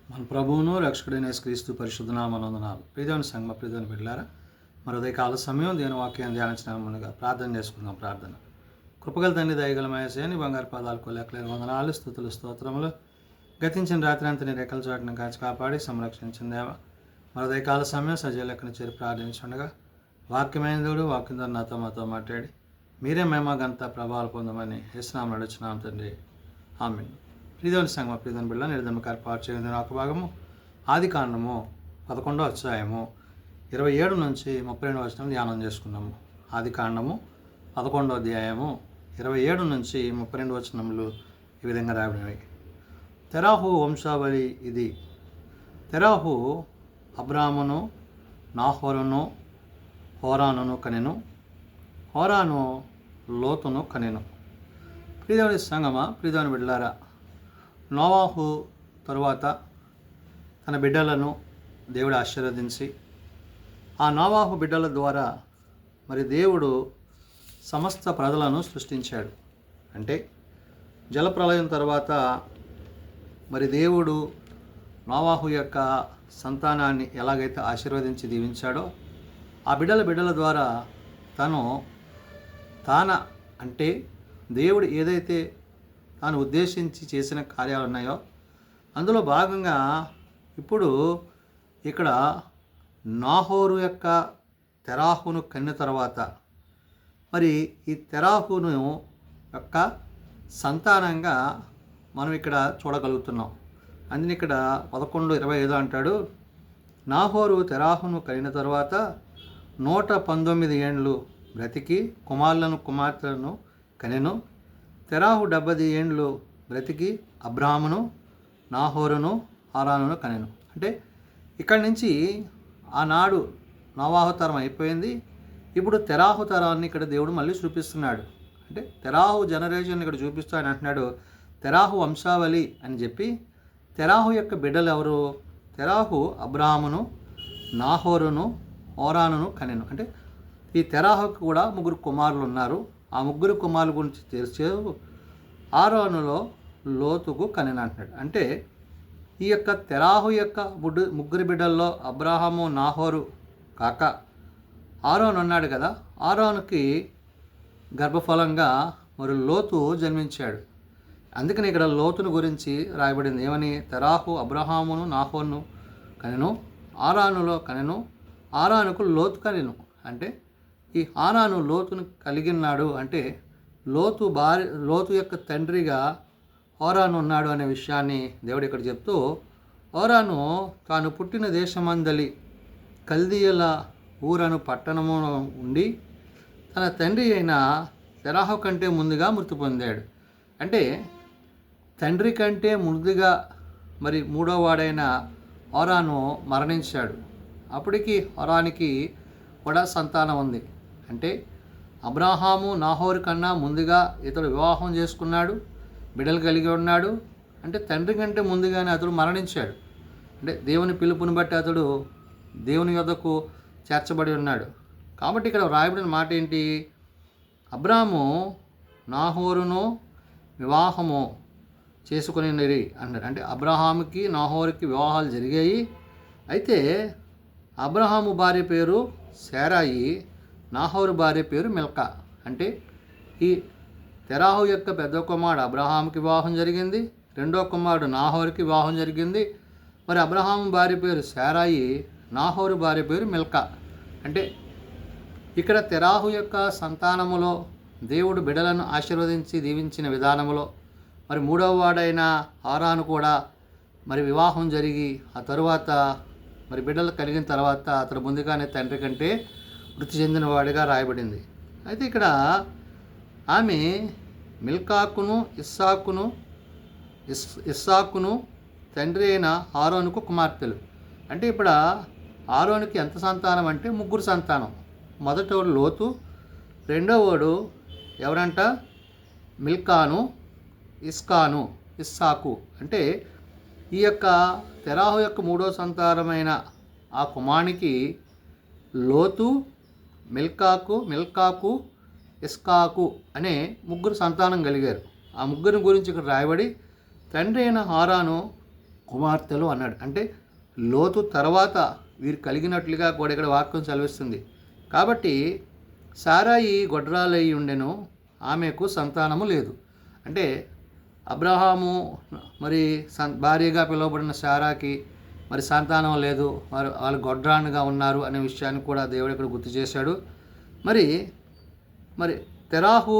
మన ప్రభువును రక్షకుడైన యేసుక్రీస్తు పరిశుద్ధ నామమునందునాలు ప్రియమైన సంగమ ప్రియమైన బిడ్డలారా మరి ఉదయకాల సమయం దేవుని వాక్యాన్ని ధ్యానించడానికి ప్రార్థన చేసుకుందాం. ప్రార్థన. కృపగల తండ్రి, దయగల మహేశ్వరుని బంగారు పాదాలకు లెక్కలేని వందనాలు, స్తుతులు, స్తోత్రములు. గతించిన రాత్రి అంతా నీ రెక్కల చాటును కాచి కాపాడి సంరక్షించిన దేవ మరి ఉదయకాల సమయం సజీవ లెక్కను చేరి ప్రార్థించుండగా వాక్యమైన దేవుడు వాక్యం ద్వారా నాతో మాతో మాట్లాడి మీరే మేమ గంత ప్రభావాలు పొందమని యేసునామమున నడుచున్నాం తండ్రి. ఆమేన్. ప్రియమైన సంగమ ప్రియమైన బిడ్డ నిర్ధమకారు పాటు చేయడం ఒక భాగము ఆదికాండము 11వ అధ్యాయము 27 నుంచి 32 వచనం ధ్యానం చేసుకున్నాము. ఆదికాండము 11వ అధ్యాయము 27 నుంచి 32 వచనములు ఈ విధంగా రాబడినవి. తెరాహు వంశావళి ఇది. తెరాహు అబ్రామును, నాహోరును, హోరానును కనెను. హోరాను లోతును కనెను. ప్రియమైన సంగమ ప్రియమైన బిడ్డలారా, నోవాహు తరువాత తన బిడ్డలను దేవుడు ఆశీర్వదించి ఆ నోవాహు బిడ్డల ద్వారా మరి దేవుడు సమస్త ప్రజలను సృష్టించాడు. అంటే జలప్రలయం తర్వాత మరి దేవుడు నోవాహు యొక్క సంతానాన్ని ఎలాగైతే ఆశీర్వదించి దీవించాడో ఆ బిడ్డల ద్వారా అంటే దేవుడు ఏదైతే తాను ఉద్దేశించి చేసిన కార్యాలు ఉన్నాయో అందులో భాగంగా ఇప్పుడు ఇక్కడ నాహోరు యొక్క తెరాహును కన్న తర్వాత మరి ఈ తెరాహును యొక్క సంతానంగా మనం ఇక్కడ చూడగలుగుతున్నాం. అందుని ఇక్కడ 11:25 అంటాడు, నాహోరు తెరాహును కనిన తర్వాత 119 ఏండ్లు బ్రతికి కుమారులను కుమార్తెలను కనెను. తెరాహు 70 ఏండ్లు బ్రతికి అబ్రామును, నాహోరును, హారానును కనెను. అంటే ఇక్కడి నుంచి ఆనాడు నోవాహు తరం అయిపోయింది. ఇప్పుడు తెరాహు తరాన్ని ఇక్కడ దేవుడు మళ్ళీ చూపిస్తున్నాడు. అంటే తెరాహు జనరేషన్ ఇక్కడ చూపిస్తూ ఆయన అంటున్నాడు తెరాహు వంశావళి అని చెప్పి. తెరాహు యొక్క బిడ్డలు ఎవరు? తెరాహు అబ్రామును, నాహోరును, హోరానును కనెను. అంటే ఈ తెరాహుకు కూడా 3 కుమారులు ఉన్నారు. ఆ 3 కుమారుల గురించి తెలిసే ఆరోనులో లోతుకు కనెను అంటున్నాడు. అంటే ఈ యొక్క తెరాహు యొక్క 3 బిడ్డల్లో అబ్రాహాము, నాహోరు కాక ఆరోను ఉన్నాడు కదా. ఆరోనుకి గర్భఫలంగా మరి లోతు జన్మించాడు. అందుకని ఇక్కడ లోతును గురించి రాయబడింది. ఏమని? తెరాహు అబ్రహామును, నాహోరును కనెను, ఆరానులో కనెను, ఆరానుకు లోతు కనెను. అంటే ఈ హారాను లోతును కలిగినాడు. అంటే లోతు యొక్క తండ్రిగా హోరాను ఉన్నాడు అనే విషయాన్ని దేవుడు ఇక్కడ చెప్తూ, హోరాను తాను పుట్టిన దేశమందలి కల్దీయుల ఊరను పట్టణము ఉండి తన తండ్రి అయిన తెరాహు కంటే ముందుగా మృతి పొందాడు. అంటే తండ్రి కంటే ముందుగా మరి 3వ వాడైన హోరాను మరణించాడు. అప్పటికి హోరానికి కూడా సంతానం ఉంది. అంటే అబ్రాహాము నాహోరు కన్నా ముందుగా ఇతడు వివాహం చేసుకున్నాడు, బిడ్డలు కలిగి ఉన్నాడు. అంటే తండ్రి కంటే ముందుగానే అతడు మరణించాడు. అంటే దేవుని పిలుపుని బట్టి అతడు దేవుని యొద్దకు చేర్చబడి ఉన్నాడు. కాబట్టి ఇక్కడ వ్రాయబడిన మాట ఏంటి? అబ్రాము నాహోరును వివాహము చేసుకుని అన్నాడు. అంటే అబ్రహాముకి నాహోరుకి వివాహాలు జరిగాయి. అయితే అబ్రహాము భార్య పేరు శారాయి, నాహోరు భార్య పేరు మిల్కా. అంటే ఈ తెరాహు యొక్క పెద్ద కుమారుడు అబ్రహాముకి వివాహం జరిగింది, రెండో కుమారుడు నాహోరుకి వివాహం జరిగింది. మరి అబ్రహాము భార్య పేరు శారాయి, నాహోరు భార్య పేరు మిల్కా. అంటే ఇక్కడ తెరాహు యొక్క సంతానములో దేవుడు బిడ్డలను ఆశీర్వదించి దీవించిన విధానములో మరి 3వ వాడైన హారాను కూడా మరి వివాహం జరిగి ఆ తరువాత మరి బిడ్డలు కలిగిన తర్వాత అతడు ముందుగానే తండ్రి కంటే మృతి చెందిన వాడిగా రాయబడింది. అయితే ఇక్కడ ఆమె మిల్కాకును ఇస్సాకును తండ్రి అయిన ఆరోనుకు కుమార్తెలు. అంటే ఇప్పుడు ఆరోనుకి ఎంత సంతానం అంటే 3 సంతానం. మొదటోడు లోతు, రెండోవాడు ఎవరంట? మిల్కాను, ఇస్సాకు. అంటే ఈ యొక్క తెరాహు యొక్క 3వ సంతానమైన ఆ కుమారునికి లోతు, మిల్కాకు, ఇస్కాకు అనే 3 సంతానం కలిగారు. ఆ 3 గురించి ఇక్కడ రాయబడి తండ్రి అయిన హారాను కుమార్తెలు అన్నాడు. అంటే లోతు తర్వాత వీరు కలిగినట్లుగా కూడా ఇక్కడ వాక్యం సెలవిస్తుంది. కాబట్టి సారాయి గొడ్రాలై ఉండెను, ఆమెకు సంతానము లేదు. అంటే అబ్రహాము మరి భార్యగా పిలువబడిన సారాకి మరి సంతానం లేదు, వాళ్ళు గొడ్రానుగా ఉన్నారు అనే విషయాన్ని కూడా దేవుడు ఇక్కడ గుర్తు చేశాడు. మరి మరి తెరాహు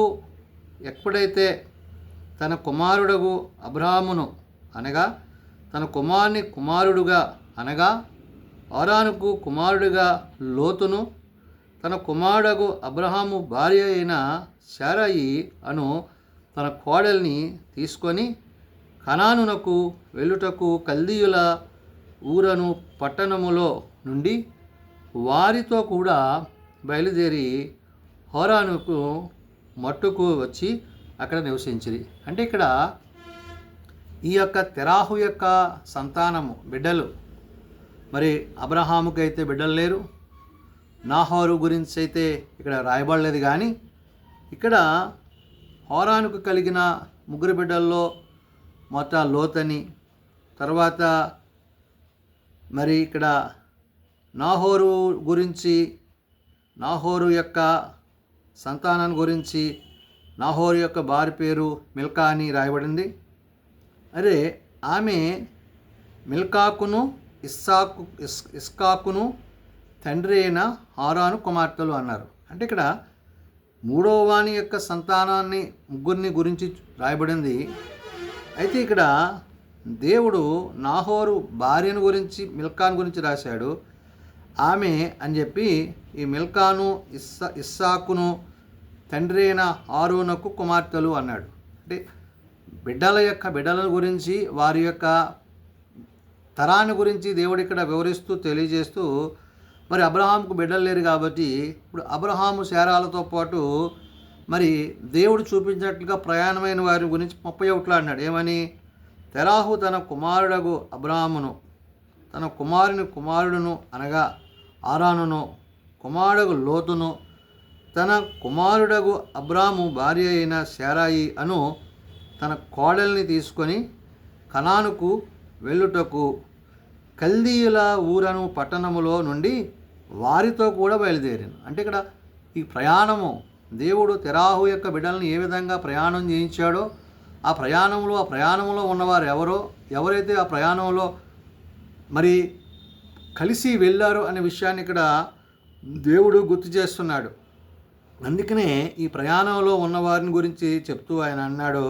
ఎప్పుడైతే తన కుమారుడు అబ్రహామును అనగా తన కుమారుడుగా అనగా హారానుకు కుమారుడిగా లోతును, తన కుమారుడు అబ్రహాము భార్య అయిన శారాయి అను తన కోడల్ని తీసుకొని కనానునకు వెళ్ళుటకు కల్దీయుల ఊరను పట్టణములో నుండి వారితో కూడా బయలుదేరి హోరానుకు మట్టుకు వచ్చి అక్కడ నివసించిరి. అంటే ఇక్కడ ఈ యొక్క తెరాహు యొక్క సంతానము బిడ్డలు, మరి అబ్రహాముకి అయితే బిడ్డలు లేరు, నాహోరు గురించి అయితే ఇక్కడ రాయబడలేదు. కానీ ఇక్కడ హోరానుకు కలిగిన ముగ్గురు బిడ్డల్లో మొత్తం లోతని, తర్వాత మరి ఇక్కడ నాహోరు గురించి, నాహోరు యొక్క సంతానాన్ని గురించి, నాహోరు యొక్క భార్య పేరు మిల్కా అని రాయబడింది. అరే ఆమె మిల్కాకును ఇస్కాకును తండ్రి అయిన హారాను కుమార్తెలు అన్నారు. అంటే ఇక్కడ మూడవ వాని యొక్క సంతానాన్ని ముగ్గురిని గురించి రాయబడింది. అయితే ఇక్కడ దేవుడు నాహోరు భార్యను గురించి మిల్కాను గురించి రాశాడు. ఆమె అని చెప్పి ఈ మిల్కాను ఇస్సాకును తండ్రి అయిన హారూనకు కుమార్తెలు అన్నాడు. అంటే బిడ్డల గురించి, వారి యొక్క తరాన్ని గురించి దేవుడు ఇక్కడ వివరిస్తూ తెలియజేస్తూ, మరి అబ్రహాముకు బిడ్డలు లేరు కాబట్టి ఇప్పుడు అబ్రహాము శారాలతో పాటు మరి దేవుడు చూపించినట్లుగా ప్రయాణమైన వారి గురించి 31 అన్నాడు. ఏమని? తెరాహు తన కుమారుడగు అబ్రహామును, తన కుమారుడును అనగా ఆరానును, కుమారుడగు లోతును, తన కుమారుడగు అబ్రాము భార్య అయిన శారాయి అను తన కోడల్ని తీసుకొని కనానుకు వెళ్ళుటకు కల్దీయుల ఊరను పట్టణములో నుండి వారితో కూడా బయలుదేరాను. అంటే ఇక్కడ ఈ ప్రయాణము దేవుడు తెరాహు యొక్క బిడ్డలను ఏ విధంగా ప్రయాణం చేయించాడో, ఆ ప్రయాణంలో ఉన్నవారు ఎవరైతే ఆ ప్రయాణంలో మరి కలిసి వెళ్ళారు అనే విషయాన్ని ఇక్కడ దేవుడు గుర్తు చేస్తున్నాడు. అందుకనే ఈ ప్రయాణంలో ఉన్నవారిని గురించి చెప్తూ ఆయన అన్నాడు,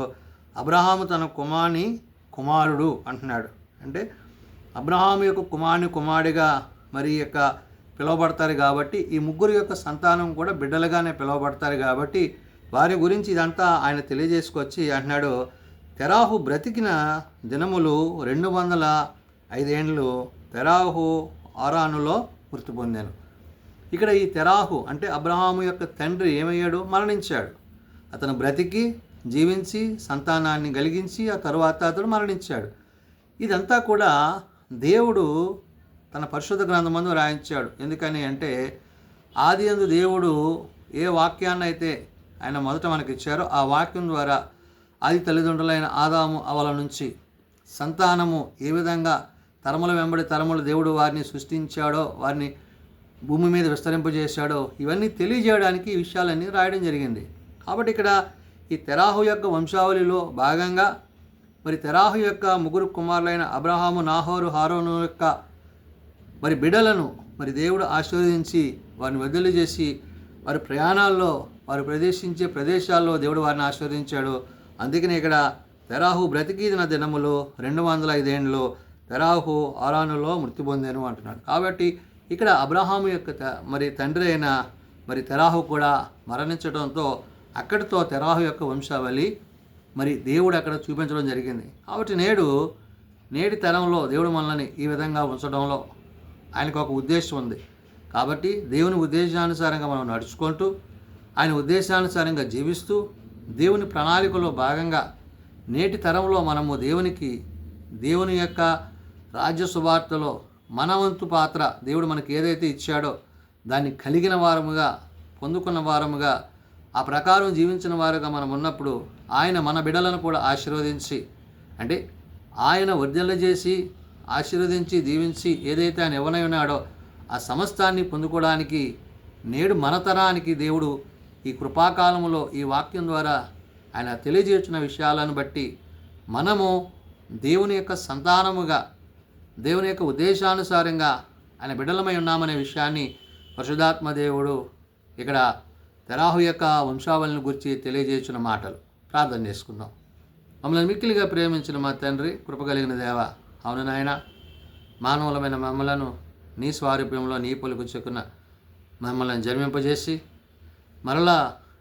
అబ్రహాము తన కుమారుడు అంటున్నాడు. అంటే అబ్రహాము యొక్క కుమారుడిగా మరి యొక్క పిలువబడతారు కాబట్టి, ఈ ముగ్గురు యొక్క సంతానం కూడా బిడ్డలుగానే పిలువబడతారు కాబట్టి వారి గురించి ఇదంతా ఆయన తెలియజేసుకొచ్చి అంటున్నాడు, తెరాహు బ్రతికిన దినములు 205 ఏండ్లు తెరాహు హారానులో మృతి పొందాను. ఇక్కడ ఈ తెరాహు అంటే అబ్రహాము యొక్క తండ్రి ఏమయ్యాడు? మరణించాడు. అతను బ్రతికి జీవించి సంతానాన్ని కలిగించి ఆ తరువాత అతడు మరణించాడు. ఇదంతా కూడా దేవుడు తన పరిశుద్ధ గ్రంథమందు రాయించాడు. ఎందుకని అంటే ఆదియందు దేవుడు ఏ వాక్యాన్ని అయితే ఆయన మొదట మనకి ఇచ్చారో ఆ వాక్యం ద్వారా ఆది తల్లిదండ్రులైన ఆదాము అవల నుంచి సంతానము ఏ విధంగా తరముల వెంబడి తరములు దేవుడు వారిని సృష్టించాడో, వారిని భూమి మీద విస్తరింపజేశాడో, ఇవన్నీ తెలియజేయడానికి ఈ విషయాలన్నీ రాయడం జరిగింది. కాబట్టి ఇక్కడ ఈ తెరాహు యొక్క వంశావళిలో భాగంగా మరి తెరాహు యొక్క ముగ్గురు కుమారులైన అబ్రహాము, నాహోరు, హారోను యొక్క మరి బిడ్డలను మరి దేవుడు ఆశీర్వదించి వారిని వదిలి చేసి వారి ప్రయాణాల్లో వారు ప్రదేశించే ప్రదేశాల్లో దేవుడు వారిని ఆశీర్వదించాడు. అందుకనే ఇక్కడ తెరాహు బ్రతికిన దినములో 205 ఏండ్లు తెరాహు హారానులో మృతి పొందాను అంటున్నాడు. కాబట్టి ఇక్కడ అబ్రహాము యొక్క మరి తండ్రి అయిన మరి తెరాహు కూడా మరణించడంతో అక్కడితో తెరాహు యొక్క వంశావళి మరి దేవుడు అక్కడ చూపించడం జరిగింది. కాబట్టి నేటి తరంలో దేవుడు మనల్ని ఈ విధంగా ఉంచడంలో ఆయనకు ఒక ఉద్దేశం ఉంది. కాబట్టి దేవుని ఉద్దేశానుసారంగా మనం నడుచుకుంటూ ఆయన ఉద్దేశానుసారంగా జీవిస్తూ దేవుని ప్రణాళికలో భాగంగా నేటి తరంలో మనము దేవుని యొక్క రాజ్య సువార్తలో మన వంతు పాత్ర దేవుడు మనకి ఏదైతే ఇచ్చాడో దాన్ని కలిగిన వారముగా, పొందుకున్న వారముగా, ఆ ప్రకారం జీవించిన వారుగా మనం ఉన్నప్పుడు ఆయన మన బిడ్డలను కూడా ఆశీర్వదించి, అంటే ఆయన వర్ధిల్లజేసి ఆశీర్వదించి దీవించి ఏదైతే ఆయన ఎవరై ఉన్నాడో ఆ సమస్తాన్ని పొందుకోవడానికి నేడు మన తరానికి దేవుడు ఈ కృపాకాలంలో ఈ వాక్యం ద్వారా ఆయన తెలియజేస్తున్న విషయాలను బట్టి మనము దేవుని యొక్క సంతానముగా దేవుని యొక్క ఉద్దేశానుసారంగా ఆయన బిడ్డలమై ఉన్నామనే విషయాన్ని పరిశుద్ధాత్మ దేవుడు ఇక్కడ తెరాహు యొక్క వంశావళిని గురించి తెలియజేస్తున్న మాటలు. ప్రార్థన చేసుకుందాం. మమ్మల్ని మిక్కిలిగా ప్రేమించిన మా తండ్రి, కృపగలిగిన దేవ, అవును నాయన, మానవులమైన మమ్మలను నీ స్వారూప్యంలో నీ పొలుకు చెక్కున మమ్మల్ని జన్మింపజేసి మరలా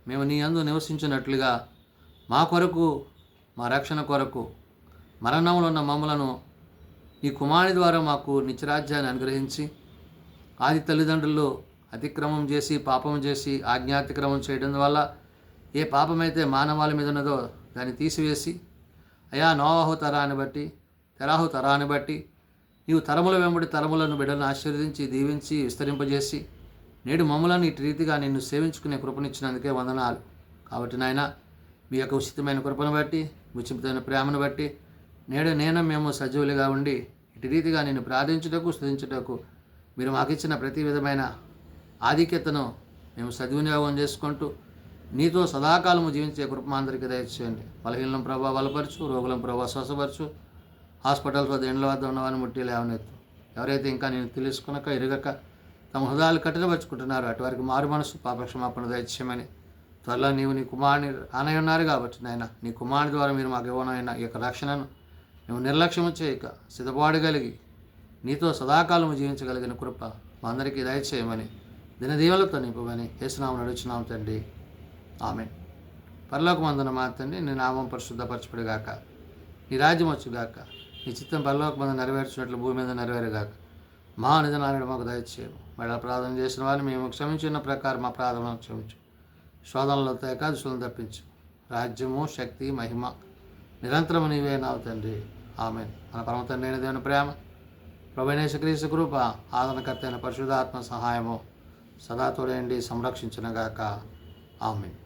మేము నీ యందు నివసించినట్లుగా మా కొరకు, మా రక్షణ కొరకు మరణంలో ఉన్న మమ్మలను నీ కుమారుని ద్వారా మాకు నిత్యరాజ్యాన్ని అనుగ్రహించి, ఆది తల్లిదండ్రులు అతిక్రమం చేసి పాపం చేసి ఆజ్ఞాతిక్రమం చేయడం వల్ల ఏ పాపమైతే మానవాళి మీద ఉన్నదో దాన్ని తీసివేసి, అయా నోవాహు తరాన్ని బట్టి తెరాహు తరాన్ని బట్టి నీవు తరముల వెంబడి తరములను బిడ్డలను ఆశీర్వదించి దీవించి విస్తరింపజేసి నేడు మమ్మలను ఇటు రీతిగా నిన్ను సేవించుకునే కృపనిచ్చినందుకే వందనాలు. కాబట్టి నాయన, మీ యొక్క ఉచితమైన కృపను బట్టి, ఉచితమైన ప్రేమను బట్టి నేడు మేము సజీవులుగా ఉండి ఇటు రీతిగా నిన్ను ప్రార్థించుటకు స్తుతించుటకు మీరు మాకు ఇచ్చిన ప్రతి విధమైన ఆధిక్యతను మేము సద్వినియోగం చేసుకుంటూ నీతో సదాకాలము జీవించే కృప మా అందరికీ దయచేయండి. బలహీనం ప్రభావ బలపరచు, రోగులం ప్రభావ స్వసపరచు, హాస్పిటల్స్ వద్ద ఇండ్ల వద్ద ఉన్నవారిని ముట్టి లేవనెత్తు. ఎవరైతే ఇంకా నేను తెలుసుకునక ఎరగక తమ హృదయాలు కఠినపరుచుకుంటున్నారో అటువారికి మారు మనసు పాపక్షమాపణ దయచేయమని త్వరలో నీవు నీ కుమారుని ఆనై ఉన్నారు కాబట్టి నాయన, నీ కుమారుని ద్వారా మీరు మాకు ఇవ్వనైనా ఈ యొక్క రక్షణను మేము నిర్లక్ష్యము చేయక సిద్ధపాడగలిగి నీతో సదాకాలము జీవించగలిగిన కృప మా అందరికీ దయచేయమని దినదీవులతో నింపమని యేసునామమున అడుగుచున్నాము తండ్రి. ఆమేన్. పరలోకమందున మా తండ్రి, నీ నామం పరిశుద్ధపరచబడుగాక, నీ రాజ్యం వచ్చుగాక, నీ చిత్తం పరలోకమందు నెరవేర్చినట్లు భూమి మీద నెరవేరుగాక. మా నిధనాలను మాకు దయచేయము. మళ్ళీ ప్రార్థన చేసిన వారిని మేము క్షమించిన ప్రకారం మా ప్రార్థన క్షమించు. శోధనలో ఏకాదశులను తప్పించు. రాజ్యము, శక్తి, మహిమ నిరంతరము నీవే నావు తండ్రి. ఆమేన్. మన పరమ తండ్రి అయిన దేవుని ప్రేమ, ప్రభువైన యేసుక్రీస్తు కృప, ఆదరణకర్త అయిన పరిశుద్ధాత్మ సహాయము సదా తోడేండి సంరక్షించునుగాక. ఆమేన్.